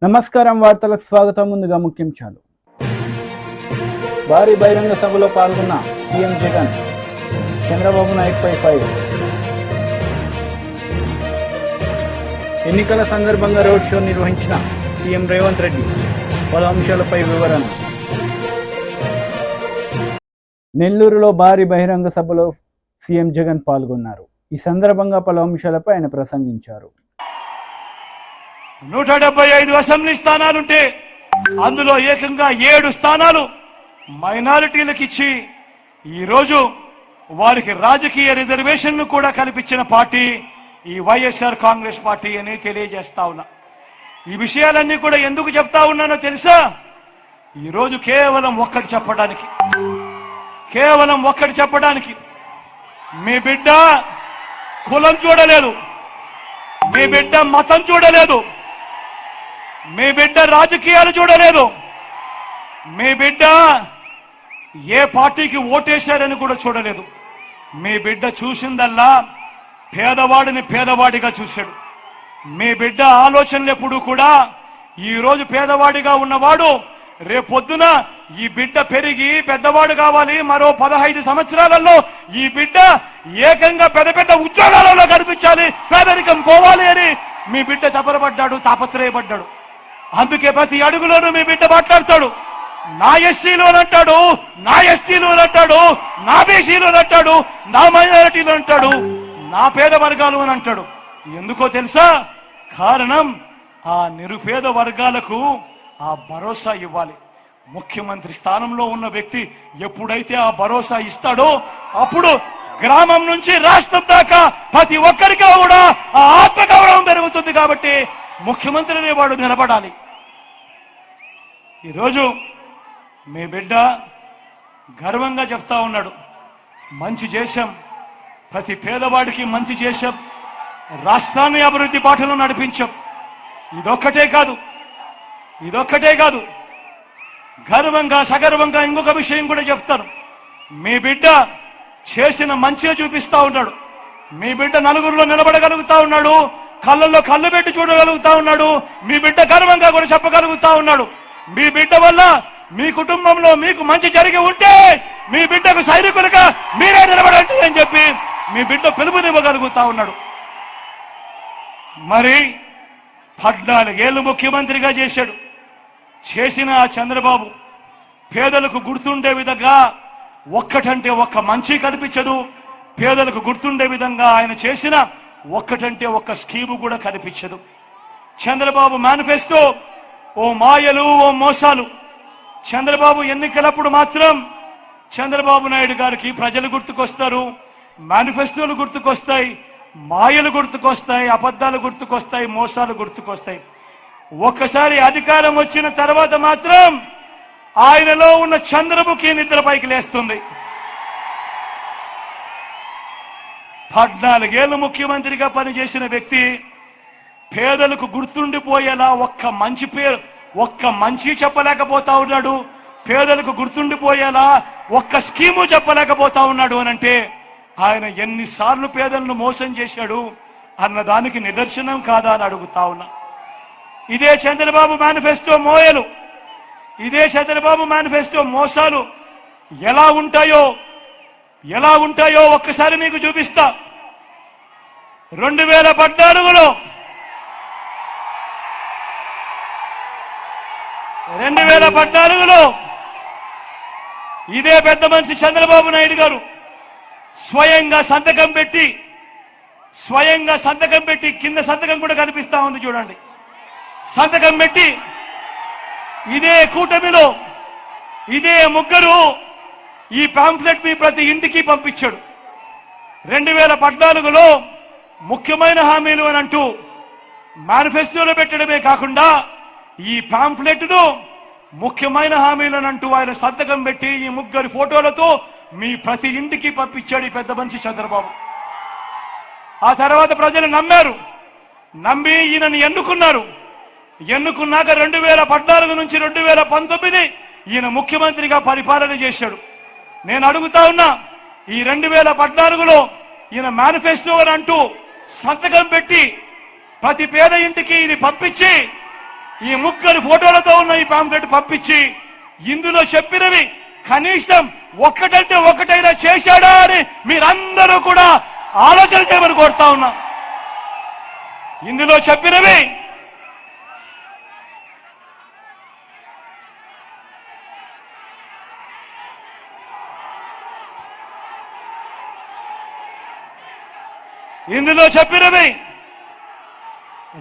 నమస్కారం, వార్తలకు స్వాగతం. ముందుగా ముఖ్యాంశాలు. భారీ బహిరంగ సభలో పాల్గొన్న సీఎం జగన్, చంద్రబాబు నాయుడుపై ఫైర్. ఎన్నికల సందర్భంగా రోడ్ షో నిర్వహించిన సీఎం రేవంత్ రెడ్డి, పలు అంశాలపై వివరణ. నెల్లూరులో భారీ బహిరంగ సభలో సీఎం జగన్ పాల్గొన్నారు. ఈ సందర్భంగా పలు అంశాలపై ఆయన ప్రసంగించారు. 175 అసెంబ్లీ స్థానాలుంటే అందులో ఏకంగా 7 స్థానాలు మైనారిటీలకు ఇచ్చి ఈరోజు వారికి రాజకీయ రిజర్వేషన్ను కూడా కల్పించిన పార్టీ ఈ వైఎస్ఆర్ కాంగ్రెస్ పార్టీ అని తెలియజేస్తా ఉన్నా. ఈ విషయాలన్నీ కూడా ఎందుకు చెప్తా ఉన్నానో తెలుసా? ఈరోజు కేవలం ఒక్కటి చెప్పడానికి మీ బిడ్డ కులం చూడలేదు, మీ బిడ్డ మతం చూడలేదు, మీ బిడ్డ రాజకీయాలు చూడలేదు, మీ బిడ్డ ఏ పార్టీకి ఓటేశారని కూడా చూడలేదు. మీ బిడ్డ చూసిందల్లా పేదవాడిని పేదవాడిగా చూశాడు. మీ బిడ్డ ఆలోచనలు ఎప్పుడు కూడా ఈరోజు పేదవాడిగా ఉన్నవాడు రేపొద్దున ఈ బిడ్డ పెరిగి పెద్దవాడు కావాలి, మరో 15 సంవత్సరాలలో ఈ బిడ్డ ఏకంగా పెద్ద పెద్ద ఉద్యోగాలలో కనిపించాలి, పేదరికం పోవాలి అని మీ బిడ్డ తపరపడ్డాడు, తాపత్రయపడ్డాడు. అందుకే ప్రతి అడుగులోనూ మీ బిడ్డ మాట్లాడతాడు. నా ఎస్సీలు అని అంటాడు, నా ఎస్టీలు అని అంటాడు, నా బీసీలు అని అంటాడు, నా మైనారిటీలు అంటాడు, నా పేద వర్గాలు అని అంటాడు. ఎందుకో తెలుసా? కారణం ఆ నిరుపేద వర్గాలకు ఆ భరోసా ఇవ్వాలి. ముఖ్యమంత్రి స్థానంలో ఉన్న వ్యక్తి ఎప్పుడైతే ఆ భరోసా ఇస్తాడో అప్పుడు గ్రామం నుంచి రాష్ట్రం దాకా ప్రతి ఒక్కరిగా కూడా ఆ ఆత్మగౌరవం పెరుగుతుంది. కాబట్టి ముఖ్యమంత్రి అనేవాడు నిలబడాలి. ఈరోజు మీ బిడ్డ గర్వంగా చెప్తా ఉన్నాడు, మంచి చేశాం, ప్రతి పేదవాడికి మంచి చేశాం, రాష్ట్రాన్ని అభివృద్ధి బాటలో నడిపించాం. ఇదొక్కటే కాదు, గర్వంగా సగర్వంగా ఇంకొక విషయం కూడా చెప్తాను. మీ బిడ్డ చేసిన మంచిగా చూపిస్తా ఉన్నాడు. మీ బిడ్డ నలుగురిలో నిలబడగలుగుతా ఉన్నాడు, కళ్ళల్లో కళ్ళు పెట్టి చూడగలుగుతా ఉన్నాడు. మీ బిడ్డ గర్వంగా కూడా చెప్పగలుగుతా ఉన్నాడు. మీ బిడ్డ వల్ల మీ కుటుంబంలో మీకు మంచి జరిగి ఉంటే మీ బిడ్డకు సైనికులుగా మీరే నిలబడండి అని చెప్పి మీ బిడ్డ పిలుపునివ్వగలుగుతా ఉన్నాడు. మరి 14 ఏళ్ళు ముఖ్యమంత్రిగా చేసిన ఆ చంద్రబాబు పేదలకు గుర్తుండే విధంగా ఒక్కటంటే ఒక్క మంచి కనిపించదు. పేదలకు గుర్తుండే విధంగా ఆయన చేసిన ఒక్కటంటే ఒక్క స్కీము కూడా కనిపించదు. చంద్రబాబు మేనిఫెస్టో ఓ మాయలు, ఓ మోసాలు. చంద్రబాబు ఎన్నికలప్పుడు మాత్రం చంద్రబాబు నాయుడు గారికి ప్రజలు గుర్తుకొస్తారు, మేనిఫెస్టోలు గుర్తుకొస్తాయి, మాయలు గుర్తుకొస్తాయి, అబద్ధాలు గుర్తుకొస్తాయి, మోసాలు గుర్తుకొస్తాయి. ఒక్కసారి అధికారం వచ్చిన తర్వాత మాత్రం ఆయనలో ఉన్న చంద్రముఖి నిద్ర పైకి లేస్తుంది. 14 ఏళ్ళు ముఖ్యమంత్రిగా పనిచేసిన వ్యక్తి పేదలకు గుర్తుండిపోయేలా ఒక్క మంచి చెప్పలేకపోతా ఉన్నాడు. పేదలకు గుర్తుండిపోయేలా ఒక్క స్కీము చెప్పలేకపోతా ఉన్నాడు అనంటే ఆయన ఎన్నిసార్లు పేదలను మోసం చేశాడు అన్నదానికి నిదర్శనం కాదా అని అడుగుతా ఉన్నా. ఇదే చంద్రబాబు మేనిఫెస్టో మోయలు, ఇదే చంద్రబాబు మేనిఫెస్టో మోసాలు ఎలా ఉంటాయో ఒక్కసారి మీకు చూపిస్తా. 2014లో ఇదే పెద్ద మనిషి చంద్రబాబు నాయుడు గారు స్వయంగా సంతకం పెట్టి కింద సంతకం కూడా కనిపిస్తా ఉంది చూడండి. సంతకం పెట్టి ఇదే కూటమిలో ఇదే ముగ్గురు ఈ పాంఫ్లెట్ మీ ప్రతి ఇంటికి పంపించాడు. 2014లో ముఖ్యమైన హామీలు అని అంటూ మేనిఫెస్టోలో పెట్టడమే కాకుండా ఈ పాంఫ్లెట్ను ముఖ్యమైన హామీలు అని అంటూ ఆయన సంతకం పెట్టి ఈ ముగ్గురు ఫోటోలతో మీ ప్రతి ఇంటికి పంపించాడు ఈ పెద్ద మనిషి చంద్రబాబు. ఆ తర్వాత ప్రజలు నమ్మి ఈయనని ఎన్నుకున్నాక 2014 నుంచి 2019 ఈయన ముఖ్యమంత్రిగా పరిపాలన చేశాడు. నేను అడుగుతా ఉన్నా, ఈ 2014లో ఈయన మేనిఫెస్టో అని అంటూ సంతకం పెట్టి ప్రతి పేద ఇంటికి ఇది పంపించి ఈ ముగ్గురు ఫోటోలతో ఉన్న ఈ పాంప్లెట్ పంపించి ఇందులో చెప్పినవి కనీసం ఒక్కటంటే ఒకటైనా చేశాడా అని మీరందరూ కూడా ఆలోచన చేయమని కోరుతా ఉన్నా. ఇందులో చెప్పినవి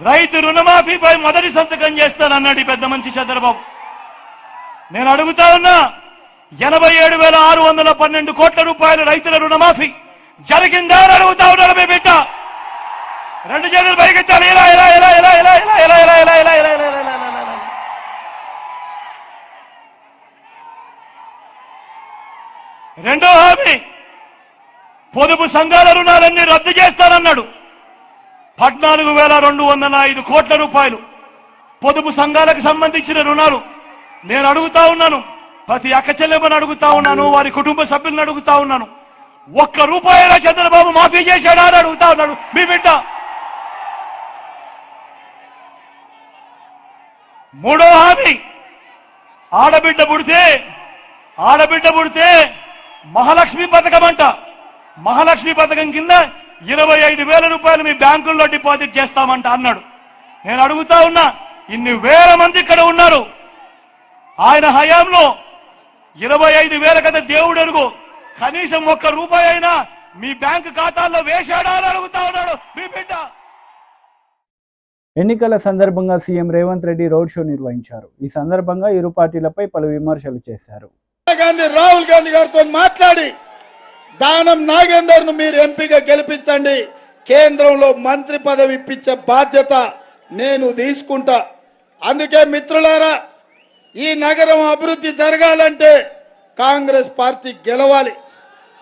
రైతు రుణమాఫీపై మొదటి సంతకం చేస్తానన్నాడు ఈ పెద్ద మనిషి చంద్రబాబు. నేను అడుగుతా ఉన్నా, 87,612 కోట్ల రూపాయలు రైతుల రుణమాఫీ జరిగిందా అని అడుగుతా ఉన్నాడు మీ బిడ్డ. రెండు చేతులు పైకెత్తాలి. ఇలా ఇలా ఇలా ఇలా ఇలా ఇలా ఇలా ఇలా ఇలా ఇలా ఇలా ఇలా ఇలా ఇలా ఇలా. రెండో హామీ, పొదుపు సంఘాల రుణాలన్నీ రద్దు చేస్తానన్నాడు. 14,205 కోట్ల రూపాయలు పొదుపు సంఘాలకు సంబంధించిన రుణాలు. నేను అడుగుతా ఉన్నాను, ప్రతి అక్క చెల్లెమ్మని అడుగుతా ఉన్నాను, వారి కుటుంబ సభ్యులను అడుగుతా ఉన్నాను, ఒక్క రూపాయలా చంద్రబాబు మాఫీ చేశాడా అని అడుగుతా ఉన్నాడు మీ బిడ్డ. మూడో హామీ, ఆడబిడ్డ పుడితే మహాలక్ష్మి పథకం అంట. మహాలక్ష్మి పథకం కింద 25,000 రూపాయలు మీ బ్యాంకుల్లో డిపాజిట్ చేస్తామంట అన్నాడు. నేను అడుగుతా ఉన్నా, ఇన్ని వేల మంది ఇక్కడ ఉన్నారు, ఆయన హయాంలో 25,000 కదా దేవుడు ఎరుగు, కనీసం ఒక్క రూపాయి అయినా మీ బ్యాంకు ఖాతాల్లో వేశాడా అని అడుగుతా ఉన్నాడు మీ బిడ్డ. ఎన్నికల సందర్భంగా CM Revanth Reddy road show నిర్వహించారు. ఈ సందర్భంగా ఇరు పార్టీలపై పలు విమర్శలు చేశారు. రాహుల్ గాంధీ గారితో మాట్లాడి దానం నాగేందర్ను మీరు ఎంపీగా గెలిపించండి, కేంద్రంలో మంత్రి పదవి ఇప్పించే బాధ్యత నేను తీసుకుంటా. అందుకే మిత్రులారా, ఈ నగరం అభివృద్ధి జరగాలంటే కాంగ్రెస్ పార్టీ గెలవాలి.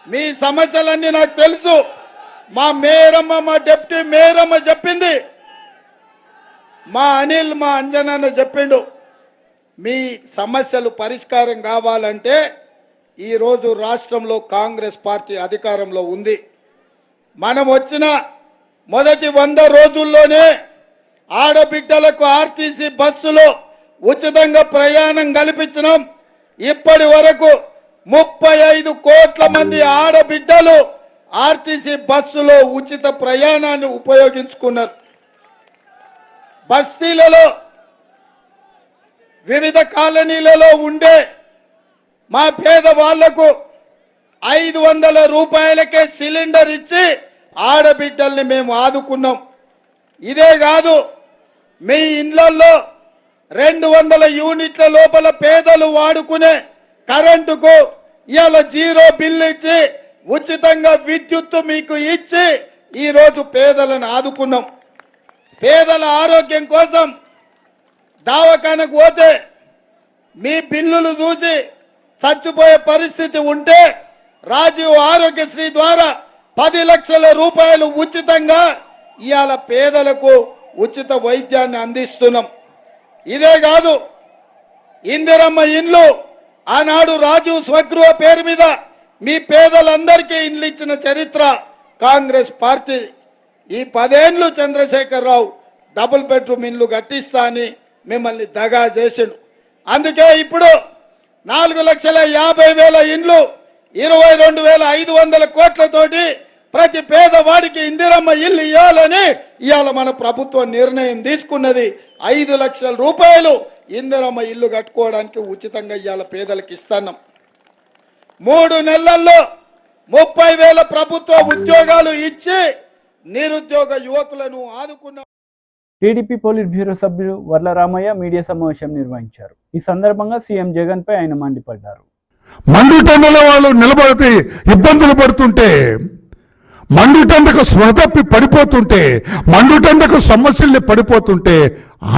మీ సమస్యలన్నీ నాకు తెలుసు. మా మేయరమ్మ, మా డిప్యూటీ మేయరమ్మ చెప్పింది, మా అనిల్, మా అంజనన్న చెప్పిండు. మీ సమస్యలు పరిష్కారం కావాలంటే ఈరోజు రాష్ట్రంలో కాంగ్రెస్ పార్టీ అధికారంలో ఉంది. మనం వచ్చిన మొదటి 100 రోజుల్లోనే ఆడబిడ్డలకు ఆర్టీసీ బస్సులో ఉచితంగా ప్రయాణం కల్పించినాం. ఇప్పటి వరకు 35 కోట్ల మంది ఆడబిడ్డలు ఆర్టీసీ బస్సులో ఉచిత ప్రయాణాన్ని ఉపయోగించుకున్నారు. బస్తీలలో, వివిధ కాలనీలలో ఉండే మా పేదవాళ్లకు 500 రూపాయలకే సిలిండర్ ఇచ్చి ఆడబిడ్డల్ని మేము ఆదుకున్నాం. ఇదే కాదు, మీ ఇళ్లలో 200 యూనిట్ల లోపల పేదలు వాడుకునే కరెంటుకు ఇవాళ 0 బిల్లు ఇచ్చి ఉచితంగా విద్యుత్తు మీకు ఇచ్చి ఈరోజు పేదలను ఆదుకున్నాం. పేదల ఆరోగ్యం కోసం దవాఖానకు పోతే మీ బిల్లులు చూసి చచ్చిపోయే పరిస్థితి ఉంటే రాజీవ్ ఆరోగ్యశ్రీ ద్వారా 10 లక్షల రూపాయలు ఉచితంగా ఇవాళ పేదలకు ఉచిత వైద్యాన్ని అందిస్తున్నాం. ఇదే కాదు, ఇందిరమ్మ ఇండ్లు ఆనాడు రాజీవ్ స్వగృహ పేరు మీద మీ పేదలందరికీ ఇండ్లు ఇచ్చిన చరిత్ర కాంగ్రెస్ పార్టీ. ఈ 10 ఏళ్లు చంద్రశేఖరరావు డబుల్ బెడ్రూమ్ ఇండ్లు కట్టిస్తా అని మిమ్మల్ని దగా చేసిండు. అందుకే ఇప్పుడు 4,50,000 ఇండ్లు 22,500 కోట్లతోటి ప్రతి పేదవాడికి ఇందిరమ్మ ఇల్లు ఇవ్వాలని ఇవాళ మన ప్రభుత్వం నిర్ణయం తీసుకున్నది. 5 లక్షల రూపాయలు ఇందిరమ్మ ఇల్లు కట్టుకోవడానికి ఉచితంగా ఇవాళ పేదలకు ఇస్తున్నాం. 3 నెలల్లో 30,000 ప్రభుత్వ ఉద్యోగాలు ఇచ్చి నిరుద్యోగ యువకులను ఆదుకున్నాం. టీడీపీ పోలిట్ బ్యూరో సభ్యులు వర్ల రామయ్య మీడియా సమావేశం నిర్వహించారు. ఈ సందర్భంగా సీఎం జగన్ పై ఆయన మండిపడ్డారు. మండుటెండలో వాళ్ళు నిలబడి ఇబ్బందులు పడుతుంటే, మండుటెండకు స్మృతప్పి పడిపోతుంటే, మండుటెండకు సమస్యల్ని పడిపోతుంటే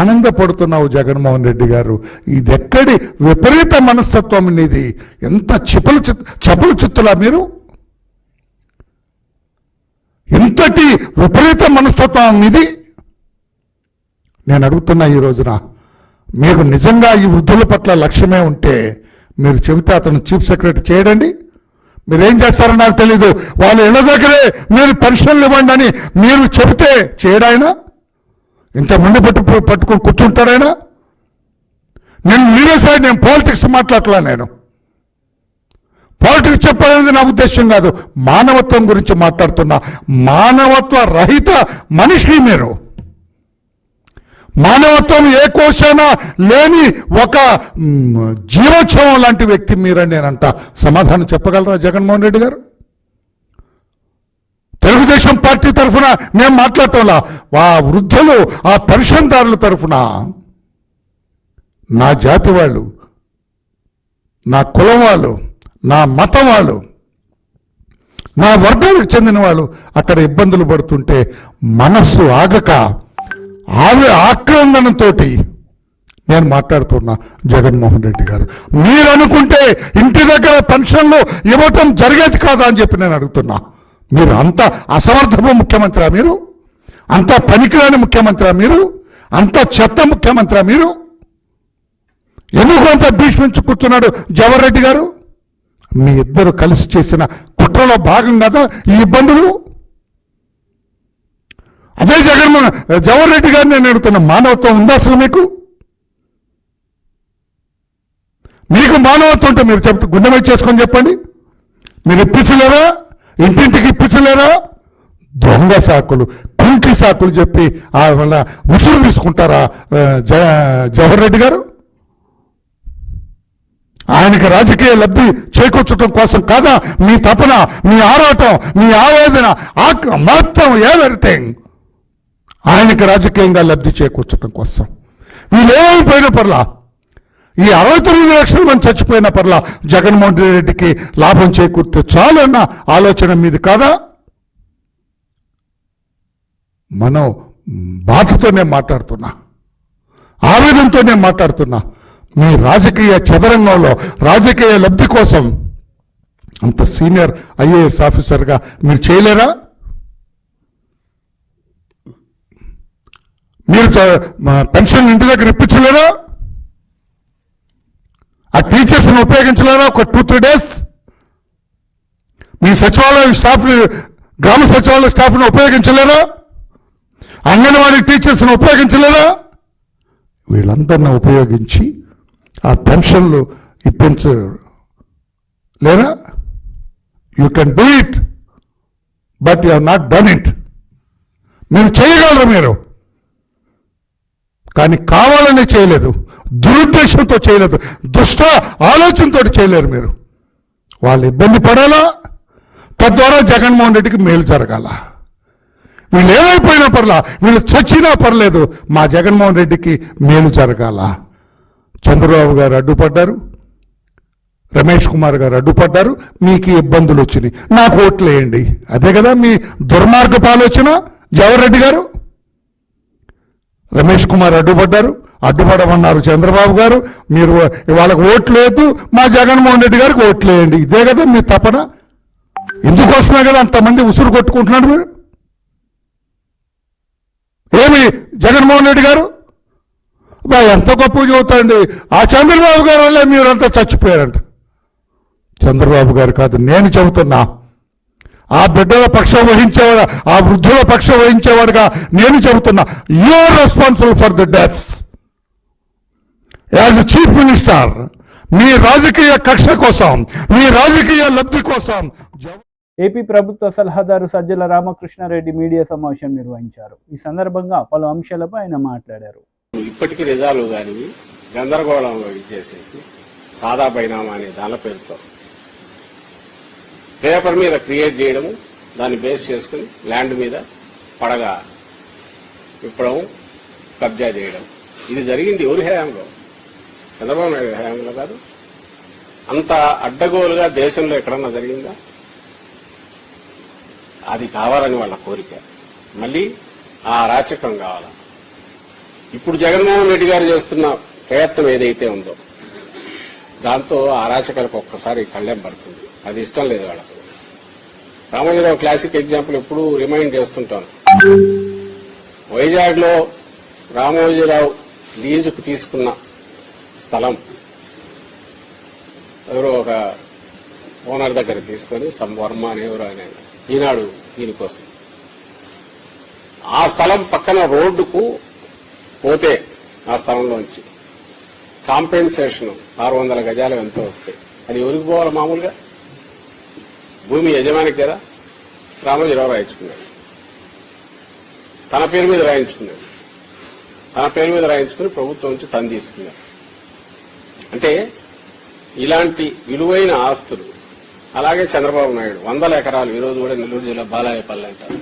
ఆనందపడుతున్నావు జగన్మోహన్ రెడ్డి గారు. ఇది ఎక్కడి విపరీత మనస్తత్వం ఇది? ఎంత చపల చిత్తులా మీరు? ఎంతటి విపరీత మనస్తత్వం ఇది? నేను అడుగుతున్నా, ఈ రోజున మీకు నిజంగా ఈ వృద్ధుల పట్ల లక్ష్యమే ఉంటే మీరు చెబితే అతను చీఫ్ సెక్రటరీ చేయడండి. మీరేం చేస్తారో నాకు తెలీదు. వాళ్ళ ఇళ్ళ దగ్గరే మీరు పెన్షన్లు ఇవ్వండి అని మీరు చెబితే చేయడాయన? ఇంత ముందు పట్టుకొని కూర్చుంటాడాయన? నేను పాలిటిక్స్ మాట్లాడలా. నేను పాలిటిక్స్ చెప్పాలనేది నా ఉద్దేశం కాదు. మానవత్వం గురించి మాట్లాడుతున్నా. మానవత్వ రహిత మనిషి మీరు. మానవత్వం ఏ కోశాన లేని ఒక జీవోత్సవం లాంటి వ్యక్తి మీరని నేనంట. సమాధానం చెప్పగలరా జగన్మోహన్ రెడ్డి గారు? తెలుగుదేశం పార్టీ తరఫున మేము మాట్లాడటంలా, ఆ వృద్ధులు, ఆ పెన్షన్దారుల తరఫున, నా జాతి వాళ్ళు, నా కులం వాళ్ళు, నా మతం వాళ్ళు, నా వర్గాలకు చెందిన వాళ్ళు అక్కడ ఇబ్బందులు పడుతుంటే మనస్సు ఆగక ఆక్రందనతో నేను మాట్లాడుతున్నా. జగన్మోహన్ రెడ్డి గారు, మీరు అనుకుంటే ఇంటి దగ్గర పెన్షన్లు ఇవ్వటం జరిగేది కాదా అని చెప్పి నేను అడుగుతున్నా. మీరు అంత అసమర్థపు ముఖ్యమంత్రి, మీరు అంత పనికిరాని ముఖ్యమంత్రి, మీరు అంత చెత్త ముఖ్యమంత్రి, మీరు ఎందుకు అంత భీష్మించి కూర్చున్నాడు జవహర్ రెడ్డి గారు? మీ ఇద్దరు కలిసి చేసిన కుట్రలో భాగం కదా ఈ ఇబ్బందులు. అదే జవహర్ రెడ్డి గారిని నేను అడుగుతున్న, మానవత్వం ఉందా అసలు మీకు? మీకు మానవత్వం ఉంటే మీరు చెప్తే గుండెమై చేసుకొని చెప్పండి. మీరు ఇప్పించలేరా? ఇంటింటికి ఇప్పించలేరా? దొంగ సాకులు, కుంటి సాకులు చెప్పి వల్ల ఉసురు తీసుకుంటారా జవహర్ రెడ్డి గారు? ఆయనకి రాజకీయ లబ్ధి చేకూర్చడం కోసం కాదా మీ తపన, మీ ఆరాటం, మీ ఆవేదన, మొత్తం ఎవ్రీథింగ్ ఆయనకి రాజకీయంగా లబ్ధి చేకూర్చడం కోసం. వీళ్ళేమైపోయిన పర్లా, ఈ 69 లక్షల మంది చచ్చిపోయిన పర్లా జగన్మోహన్ రెడ్డికి లాభం చేకూర్తే చాలు అన్న ఆలోచన మీది కాదా? మనం బాధతోనే మాట్లాడుతున్నా, ఆవేదనతోనే మాట్లాడుతున్నా. మీ రాజకీయ చదరంగంలో రాజకీయ లబ్ధి కోసం అంత సీనియర్ ఐఏఎస్ ఆఫీసర్గా మీరు చేయలేరా? మీరు పెన్షన్ ఇంటి దగ్గర ఇప్పించలేరా? ఆ టీచర్స్ని ఉపయోగించలేరా ఒక 2-3 డేస్? మీ సచివాలయం స్టాఫ్, గ్రామ సచివాలయ స్టాఫ్ను ఉపయోగించలేరా? అంగన్వాడీ టీచర్స్ని ఉపయోగించలేరా? వీళ్ళందరినీ ఉపయోగించి ఆ పెన్షన్లు ఇప్పించలేరా? You can do it, but you have not done it. మీరు చేయగలరు మీరు, కానీ కావాలని చేయలేదు, దురుద్దేశంతో చేయలేదు, దుష్ట ఆలోచనతో చేయలేరు మీరు. వాళ్ళు ఇబ్బంది పడాలా, తద్వారా జగన్మోహన్ రెడ్డికి మేలు జరగాల. వీళ్ళు ఏమైపోయినా పర్లా, వీళ్ళు చచ్చినా పర్లేదు, మా జగన్మోహన్ రెడ్డికి మేలు జరగాల. చంద్రబాబు గారు అడ్డుపడ్డారు, రమేష్ కుమార్ గారు అడ్డుపడ్డారు, మీకు ఇబ్బందులు వచ్చినాయి, నాకు ఓట్లు వేయండి. అదే కదా మీ దుర్మార్గపు ఆలోచన జవహర్ రెడ్డి గారు. రమేష్ కుమార్ అడ్డుపడ్డారు, అడ్డుపడమన్నారు చంద్రబాబు గారు, మీరు వాళ్ళకు ఓట్లు లేదు, మా జగన్మోహన్ రెడ్డి గారికి ఓట్లు వేయండి. ఇదే కదా మీ తపన. ఇందుకోసమే కదా అంతమంది ఉసురు కొట్టుకుంటున్నాడు మీరు. ఏమి జగన్మోహన్ రెడ్డి గారు ఎంత గొప్ప చదువుతాండి, ఆ చంద్రబాబు గారు వల్లే మీరంతా చచ్చిపోయారంట. చంద్రబాబు గారు కాదు, నేను చెబుతున్నా. ఆ బిడ్డల పక్షం వహించేవాడు, ఆ వృద్ధుల పక్షం వహించేవాడుగా నేను చెబుతున్నా. You are responsible for the deaths as a chief minister. మీ రాజకీయ కక్ష కోసం, మీ రాజకీయ లబ్ధి కోసం. ఏపీ ప్రభుత్వ సలహాదారు సజ్జల రామకృష్ణారెడ్డి మీడియా సమావేశం నిర్వహించారు. ఈ సందర్భంగా పలు అంశాలపై ఆయన మాట్లాడారు. ఇప్పటికీ నిజాలు కానీ గందరగోళంలో ఇచ్చేసేసి సాదా బైనామా అనే దాని పేరుతో పేపర్ మీద క్రియేట్ చేయడము, దాన్ని బేస్ చేసుకుని ల్యాండ్ మీద పడగా విప్పడం, కబ్జా చేయడం. ఇది జరిగింది ఎవరి హయాంలో? చంద్రబాబు నాయుడు హయాంలో కాదు. అంత అడ్డగోలుగా దేశంలో ఎక్కడన్నా జరిగిందా? అది కావాలని వాళ్ళ కోరిక. మళ్ళీ ఆ అరాచకం కావాలా? ఇప్పుడు జగన్మోహన్ రెడ్డి గారు చేస్తున్న ప్రయత్నం ఏదైతే ఉందో దాంతో అరాచకాలకు ఒక్కసారి కళ్ళెం పడుతుంది. అది ఇష్టం లేదు వాళ్ళకు. రామోజీరావు క్లాసిక్ ఎగ్జాంపుల్ ఎప్పుడు రిమైండ్ చేస్తుంటాను. వైజాగ్ లో రామోజీరావు లీజుకు తీసుకున్న స్థలం ఎవరో ఒక ఓనర్ దగ్గర తీసుకొని వర్మ అని ఎవరో ఆయన ఈనాడు దీనికోసం ఆ స్థలం పక్కన రోడ్డుకు పోతే ఆ స్థలంలోంచి కాంపెన్సేషన్ 600 గజాలు ఎంతో వస్తాయి. అది ఎవరికి పోవాలి? మామూలుగా భూమి యజమానికి కదా. రామోజీరావు రాయించుకున్నాడు, తన పేరు మీద రాయించుకున్నాడు, తన పేరు మీద రాయించుకుని ప్రభుత్వం నుంచి తను తీసుకున్నాడు. అంటే ఇలాంటి విలువైన ఆస్తులు. అలాగే చంద్రబాబు నాయుడు 100 ఎకరాలు ఈరోజు కూడా నెల్లూరు జిల్లా బాలాయపల్లి అంటారు.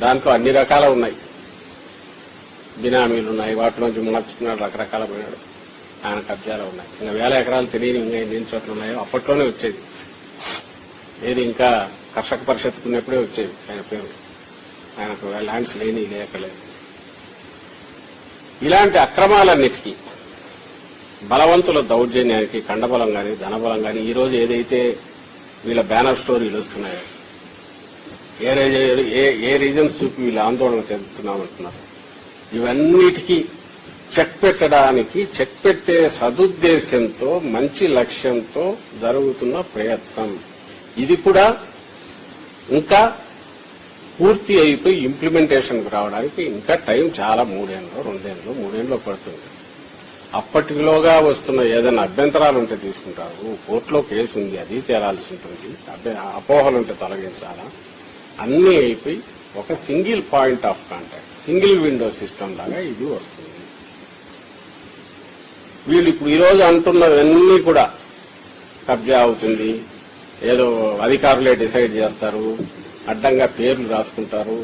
దాంట్లో అన్ని రకాల ఉన్నాయి, బినామీలు ఉన్నాయి, వాటిలోంచి మార్చుకున్నాడు, రకరకాల పోయినాడు. ఆయన కబ్జాలు ఉన్నాయి. ఇంకా 1000 ఎకరాలు తెలియని ఇంకా ఎన్ని చోట్ల ఉన్నాయో అప్పట్లోనే వచ్చేది. ఏది ఇంకా కర్షక పరిషత్తుకున్నప్పుడే వచ్చేవి ఆయన పేరు. ఆయనకు ల్యాండ్స్ లేకలేదు. ఇలాంటి అక్రమాలన్నిటికీ, బలవంతుల దౌర్జన్యానికి, కండబలం గాని ధనబలం గాని, ఈ రోజు ఏదైతే వీళ్ళ బ్యానర్ స్టోరీలు వస్తున్నాయో, ఏ రీజన్స్ చూపి వీళ్ళు ఆందోళన చెందుతున్నామంటున్నారు, ఇవన్నిటికీ చెక్ పెట్టడానికి, చెక్ పెట్టే సదుద్దేశంతో, మంచి లక్ష్యంతో జరుగుతున్న ప్రయత్నం. ఇది కూడా ఇంకా పూర్తి అయిపోయి ఇంప్లిమెంటేషన్కి రావడానికి ఇంకా టైం చాలా 3 ఏళ్ళు 2 ఏళ్ళు పడుతుంది. అప్పటిలోగా వస్తున్న ఏదైనా అభ్యంతరాలు ఉంటే తీసుకుంటారు. కోర్టులో కేసు ఉంది, అది తేలాల్సి ఉంటుంది. అపోహలుంటే తొలగించాలా. అన్నీ అయిపోయి ఒక single point of contact, single window system లాగా ఇది వస్తుంది. వీళ్ళు ఇప్పుడు ఈరోజు అంటున్నవన్నీ కూడా కబ్జా అవుతుంది, ఏదో అధికారులే డిసైడ్ చేస్తారు, అడ్డంగా పేర్లు రాసుకుంటారు,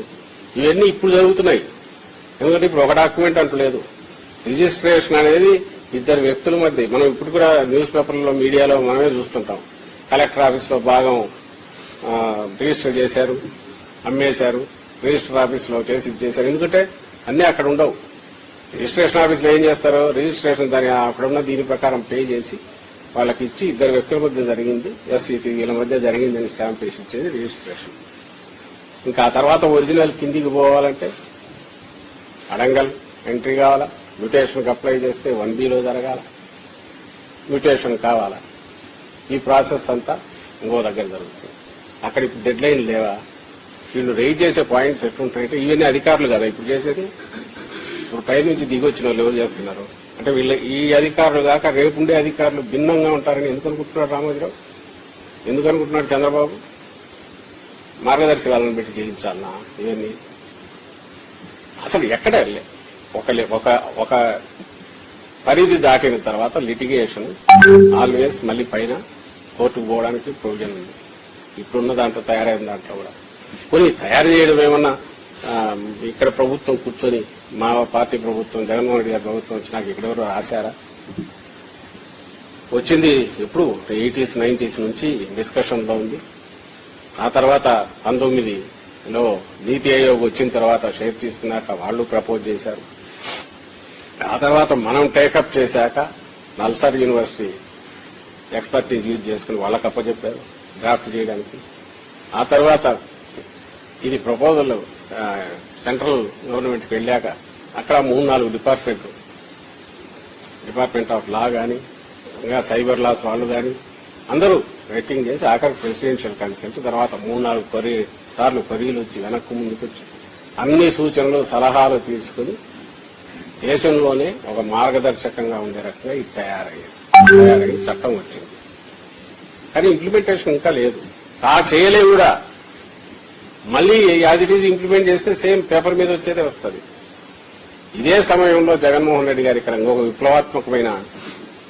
ఇవన్నీ ఇప్పుడు జరుగుతున్నాయి. ఎందుకంటే ఇప్పుడు ఒక డాక్యుమెంట్ అంటూ లేదు. రిజిస్ట్రేషన్ అనేది 2 వ్యక్తుల మధ్య. మనం ఇప్పుడు కూడా న్యూస్ పేపర్లో, మీడియాలో మనమే చూస్తుంటాం. కలెక్టర్ ఆఫీస్లో భాగం రిజిస్టర్ చేశారు, అమ్మేశారు, రిజిస్టర్ ఆఫీస్లో చేశారు. ఎందుకంటే అన్నీ అక్కడ ఉండవు. రిజిస్ట్రేషన్ ఆఫీస్లో ఏం చేస్తారో, రిజిస్ట్రేషన్ దాని అక్కడున్న దీని ప్రకారం పే చేసి వాళ్ళకి ఇచ్చి 2 వ్యక్తుల మధ్య జరిగింది, ఎస్సీటీ వీళ్ళ మధ్య జరిగిందని స్టాంప్ వేసి ఇచ్చేది రిజిస్ట్రేషన్. ఇంకా ఆ తర్వాత ఒరిజినల్ కిందికి పోవాలంటే అడంగల్ ఎంట్రీ కావాలా, మ్యూటేషన్కి అప్లై చేస్తే 1Bలో జరగాల, మ్యూటేషన్ కావాలా. ఈ ప్రాసెస్ అంతా ఇంకో దగ్గర జరుగుతుంది. అక్కడ ఇప్పుడు డెడ్ లైన్ లేవా? వీళ్ళు రైజ్ చేసే పాయింట్స్ ఎట్లుంటాయంటే, ఇవన్నీ అధికారులు కదా ఇప్పుడు చేసేది. ఇప్పుడు పై నుంచి దిగొచ్చిన వాళ్ళు ఎవరు చేస్తున్నారు అంటే, వీళ్ళ ఈ అధికారులు కాక రేపుండే అధికారులు భిన్నంగా ఉంటారని ఎందుకు అనుకుంటున్నారు రామోజీరావు? ఎందుకు అనుకుంటున్నాడు చంద్రబాబు? మార్గదర్శి వాళ్ళని పెట్టి చేయించాలన్నా ఇవన్నీ? అసలు ఎక్కడ ఒక పరిధి దాటిన తర్వాత లిటిగేషన్ ఆల్వేస్ మళ్ళీ పైన కోర్టుకు పోవడానికి ప్రొవిజన్ ఉంది. ఇప్పుడున్న దాంట్లో, తయారైన దాంట్లో కూడా కొన్ని తయారు చేయడం ఏమన్నా ఇక్కడ ప్రభుత్వం కూర్చొని, మా పార్టీ ప్రభుత్వం, జగన్మోహన్ రెడ్డి గారి ప్రభుత్వం వచ్చినాక ఇక్కడెవరో రాశారా? వచ్చింది ఎప్పుడు 80s 90s నుంచి డిస్కషన్ లో ఉంది. ఆ తర్వాత 19లో నీతి ఆయోగ్ వచ్చిన తర్వాత షేర్ తీసుకున్నాక వాళ్ళు ప్రపోజ్ చేశారు. ఆ తర్వాత మనం టేకప్ చేశాక నల్సార్ యూనివర్సిటీ ఎక్స్పర్టీజ్ యూజ్ చేసుకుని వాళ్ళకి అప్పచెప్పారు డ్రాఫ్ట్ చేయడానికి. ఆ తర్వాత ఇది ప్రపోజల్ సెంట్రల్ గవర్నమెంట్కి వెళ్ళాక అక్కడ 3-4 డిపార్ట్మెంట్ ఆఫ్ లా గాని, ఇంకా సైబర్ లాస్ వాళ్ళు గాని అందరూ రేటింగ్ చేసి ఆఖరికి ప్రెసిడెన్షియల్ కన్సెంట్, తర్వాత 3-4 సార్లు కొరీలు వచ్చి వెనక్కు ముందుకు వచ్చి అన్ని సూచనలు సలహాలు తీసుకుని దేశంలోనే ఒక మార్గదర్శకంగా ఉండే రకంగా ఇది తయారయ్యి చట్టం వచ్చింది. కానీ ఇంప్లిమెంటేషన్ ఇంకా లేదు. చేయలే కూడా. మళ్ళీ యాజ్ ఇట్ ఈజ్ ఇంప్లిమెంట్ చేస్తే సేమ్ పేపర్ మీద వచ్చేదే వస్తుంది. ఇదే సమయంలో జగన్మోహన్ రెడ్డి గారు ఇక్కడ ఇంకొక విప్లవాత్మకమైన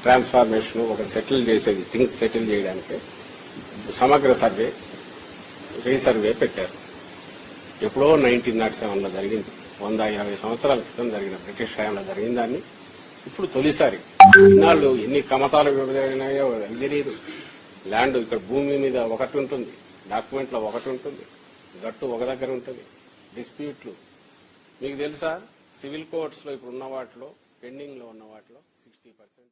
ట్రాన్స్ఫార్మేషన్, ఒక సెటిల్ చేసేది, థింగ్స్ సెటిల్ చేయడానికి సమగ్ర సర్వే, రీసర్వే పెట్టారు. ఎప్పుడో 1907లో జరిగింది. 120 సంవత్సరాల క్రితం జరిగిన బ్రిటిష్ హయాంలో జరిగిన దాన్ని ఇప్పుడు తొలిసారి. ఇన్నాళ్ళు ఎన్ని కమతాలు విభజనాయో తెలియదు. ల్యాండ్ ఇక్కడ భూమి మీద ఒకటి ఉంటుంది, డాక్యుమెంట్లో ఒకటి ఉంటుంది, గట్టు ఒక దగ్గర ఉంటుంది. డిస్ప్యూట్లు మీకు తెలుసా? సివిల్ కోర్ట్స్ లో ఇప్పుడు ఉన్న వాటిలో, పెండింగ్ లో ఉన్న వాటిలో 60%.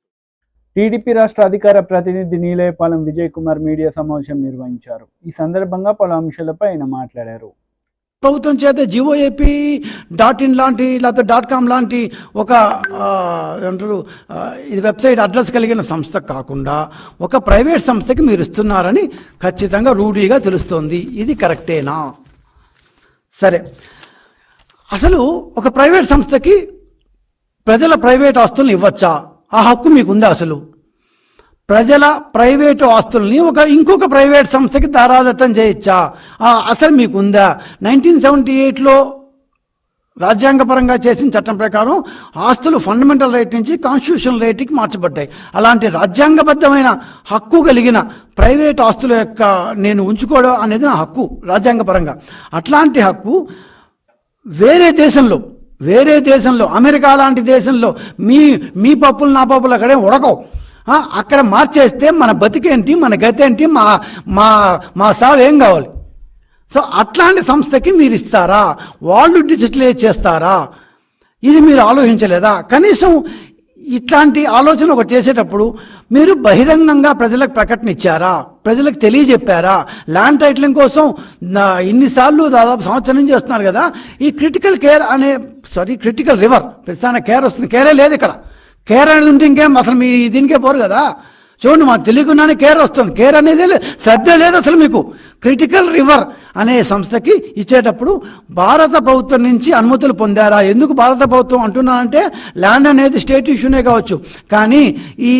టీడీపీ రాష్ట్ర అధికార ప్రతినిధి నీలేపాలెం విజయ్ కుమార్ మీడియా సమావేశం నిర్వహించారు. ఈ సందర్భంగా పలు అంశాలపై ఆయన మాట్లాడారు. ప్రభుత్వం చేత GOAP.in లాంటి లేకపోతే .com లాంటి ఒక ఏమంటారు ఇది వెబ్సైట్ అడ్రస్ కలిగిన సంస్థ కాకుండా ఒక ప్రైవేట్ సంస్థకి మీరు ఇస్తున్నారని ఖచ్చితంగా రూఢీగా తెలుస్తోంది. ఇది కరెక్టేనా? సరే, అసలు ఒక ప్రైవేట్ సంస్థకి ప్రజల ప్రైవేట్ ఆస్తులను ఇవ్వచ్చా ఆ హక్కు మీకుందా అసలు? ప్రజల ప్రైవేటు ఆస్తుల్ని ఇంకొక ప్రైవేట్ సంస్థకి దారాదత్తం చేయొచ్చా? అసలు మీకుందా? 1978లో రాజ్యాంగపరంగా చేసిన చట్టం ప్రకారం ఆస్తులు ఫండమెంటల్ రైట్ నుంచి కాన్స్టిట్యూషనల్ రైట్కి మార్చబడ్డాయి. అలాంటి రాజ్యాంగబద్ధమైన హక్కు కలిగిన ప్రైవేట్ ఆస్తుల యొక్క నేను ఉంచుకోవడం అనేది నా హక్కు రాజ్యాంగపరంగా. అట్లాంటి హక్కు వేరే దేశంలో అమెరికా లాంటి దేశంలో మీ పప్పులు నా పప్పులు అక్కడే ఉడకవు. అక్కడ మార్చేస్తే మన బతికేంటి, మన గతి ఏంటి, మా సావు ఏం కావాలి? సో అట్లాంటి సంస్థకి మీరు ఇస్తారా? వాళ్ళు డిజిటలైజ్ చేస్తారా? ఇది మీరు ఆలోచించలేదా? కనీసం ఇట్లాంటి ఆలోచన ఒకటి చేసేటప్పుడు మీరు బహిరంగంగా ప్రజలకు ప్రకటన ఇచ్చారా? ప్రజలకు తెలియజెప్పారా? ల్యాండ్ టైటిలింగ్ కోసం ఇన్నిసార్లు దాదాపు సంవత్సరం నుంచి చేస్తున్నారు కదా. ఈ క్రిటికల్ రివర్ ప్రతిసారి కేర్ వస్తుంది, కేరే లేదు ఇక్కడ. కేర్ అనేది ఉంటే ఇంకేం అసలు మీ దీనికే పోరు కదా. చూడండి, మాకు తెలియకుండానే కేర్ వస్తుంది. కేర్ అనేది శ్రద్ధ లేదు అసలు మీకు. క్రిటికల్ రివర్ అనే సంస్థకి ఇచ్చేటప్పుడు భారత ప్రభుత్వం నుంచి అనుమతులు పొందారా? ఎందుకు భారత ప్రభుత్వం అంటున్నానంటే ల్యాండ్ అనేది స్టేట్ ఇష్యూనే కావచ్చు, కానీ ఈ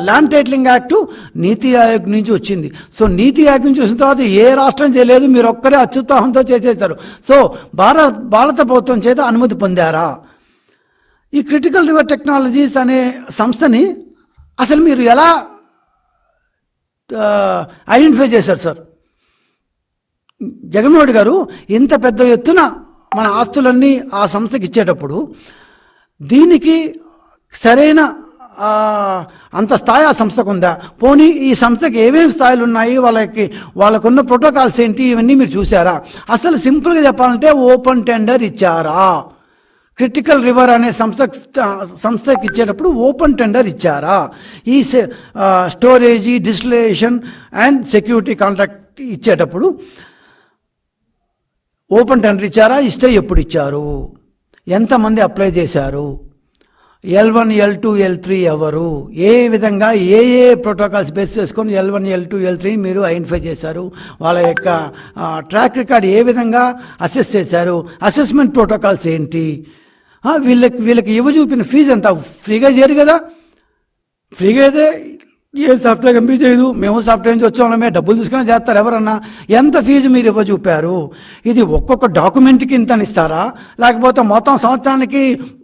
ల్యాండ్ టైటిలింగ్ యాక్టు నీతి ఆయోగ్ నుంచి వచ్చింది. సో నీతి ఆయోగ్ నుంచి వచ్చిన తర్వాత ఏ రాష్ట్రం చేయలేదు, మీరు ఒక్కరే అత్యుత్సాహంతో చేసేశారు. సో భారత ప్రభుత్వం చేత అనుమతి పొందారా? ఈ క్రిటికల్ రివర్ టెక్నాలజీస్ అనే సంస్థని అసలు మీరు ఎలా ఐడెంటిఫై చేశారు సార్? జగన్మోహన్ రెడ్డి గారు ఇంత పెద్ద ఎత్తున మన ఆస్తులన్నీ ఆ సంస్థకి ఇచ్చేటప్పుడు దీనికి సరైన అంత స్థాయి ఆ సంస్థకు ఉందా? పోనీ ఈ సంస్థకి ఏమేమి స్థాయిలు ఉన్నాయి, వాళ్ళకున్న ప్రోటోకాల్స్ ఏంటి, ఇవన్నీ మీరు చూసారా? అసలు సింపుల్గా చెప్పాలంటే ఓపెన్ టెండర్ ఇచ్చారా? క్రిటికల్ రివర్ అనే సంస్థకి ఇచ్చేటప్పుడు ఓపెన్ టెండర్ ఇచ్చారా? ఈ storage, distillation and security contract ఇచ్చేటప్పుడు ఓపెన్ టెండర్ ఇచ్చారా? ఇస్తే ఎప్పుడు ఇచ్చారు? ఎంతమంది అప్లై చేశారు? L1, L2, L3 ఎవరు? ఏ విధంగా ఏ ప్రోటోకాల్స్ బేస్ చేసుకొని L1, L2, L3 మీరు ఐడెంటిఫై చేశారు? వాళ్ళ యొక్క ట్రాక్ రికార్డ్ ఏ విధంగా అసెస్ చేశారు? అసెస్మెంట్ ప్రోటోకాల్స్ ఏంటి? వీళ్ళకి చూపిన ఫీజు ఎంత? ఫ్రీగా చేయరు కదా. ఫ్రీగా అయితే ఏ సాఫ్ట్వేర్ కంపెనీ చేయదు. మేము సాఫ్ట్వేర్ నుంచి వచ్చామే, డబ్బులు తీసుకుని చేస్తారు ఎవరన్నా. ఎంత ఫీజు మీరు చూపారు? ఇది ఒక్కొక్క డాక్యుమెంట్కి ఇంత అని ఇస్తారా? లేకపోతే మొత్తం సంవత్సరానికి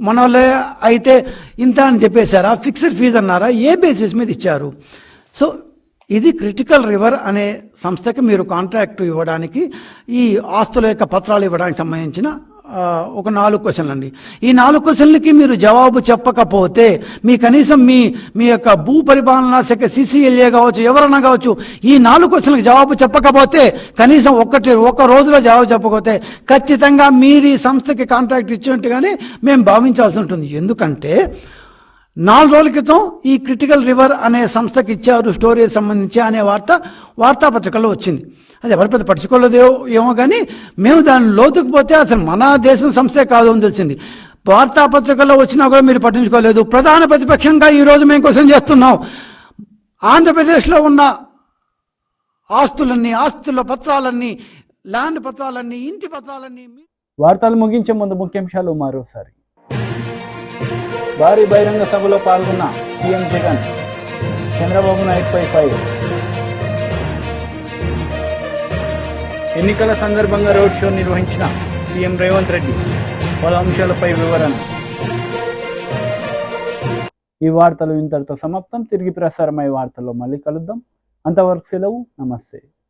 మన వాళ్ళే అయితే ఇంత అని చెప్పేశారా? ఫిక్స్డ్ ఫీజు అన్నారా? ఏ బేసిస్ మీద ఇచ్చారు? సో ఇది క్రిటికల్ రివర్ అనే సంస్థకి మీరు కాంట్రాక్ట్ ఇవ్వడానికి, ఈ ఆస్తుల యొక్క పత్రాలు ఇవ్వడానికి సంబంధించిన ఒక 4 క్వశ్చన్లు అండి. ఈ 4 క్వశ్చన్లకి మీరు జవాబు చెప్పకపోతే, కనీసం మీ యొక్క భూ పరిపాలనా శాఖ CCLA కావచ్చు, ఎవరన్నా కావచ్చు, ఈ 4 క్వశ్చన్లకు జవాబు చెప్పకపోతే, కనీసం ఒక రోజులో జవాబు చెప్పకపోతే ఖచ్చితంగా మీరు ఈ సంస్థకి కాంట్రాక్ట్ ఇచ్చినట్టుగానే మేము భావించాల్సి ఉంటుంది. ఎందుకంటే 4 రోజుల క్రితం ఈ క్రిటికల్ రివర్ అనే సంస్థకి ఇచ్చారు స్టోరేజ్ సంబంధించి అనే వార్తాపత్రికల్లో వచ్చింది. అది ఎవరి పెద్ద పట్టించుకోలేదో ఏమో, కానీ మేము దాని లోతుకు పోతే అసలు మన దేశం సంస్థే కాదు అని తెలిసింది. వార్తాపత్రికల్లో వచ్చినా కూడా మీరు పట్టించుకోలేదు. ప్రధాన ప్రతిపక్షంగా ఈరోజు మేము క్వశ్చన్ చేస్తున్నాం. ఆంధ్రప్రదేశ్లో ఉన్న ఆస్తుల పత్రాలన్నీ, ల్యాండ్ పత్రాలన్నీ, ఇంటి పత్రాలన్నీ. వార్తలు ముగించే ముందు ముఖ్యాంశాలు మరోసారి. భారీ బహిరంగ సభలో పాల్గొన్న సీఎం జగన్, చంద్రబాబు నాయుడుపై ఫైర్. ఎన్నికల సందర్భంగా రోడ్ షో నిర్వహించిన సీఎం రేవంత్ రెడ్డి, పలు అంశాలపై వివరణ. ఈ వార్తలు ఇంతటితో సమాప్తం. తిరిగి ప్రసారమయ్యే వార్తల్లో మళ్ళీ కలుద్దాం. అంతవరకు సెలవు. నమస్తే.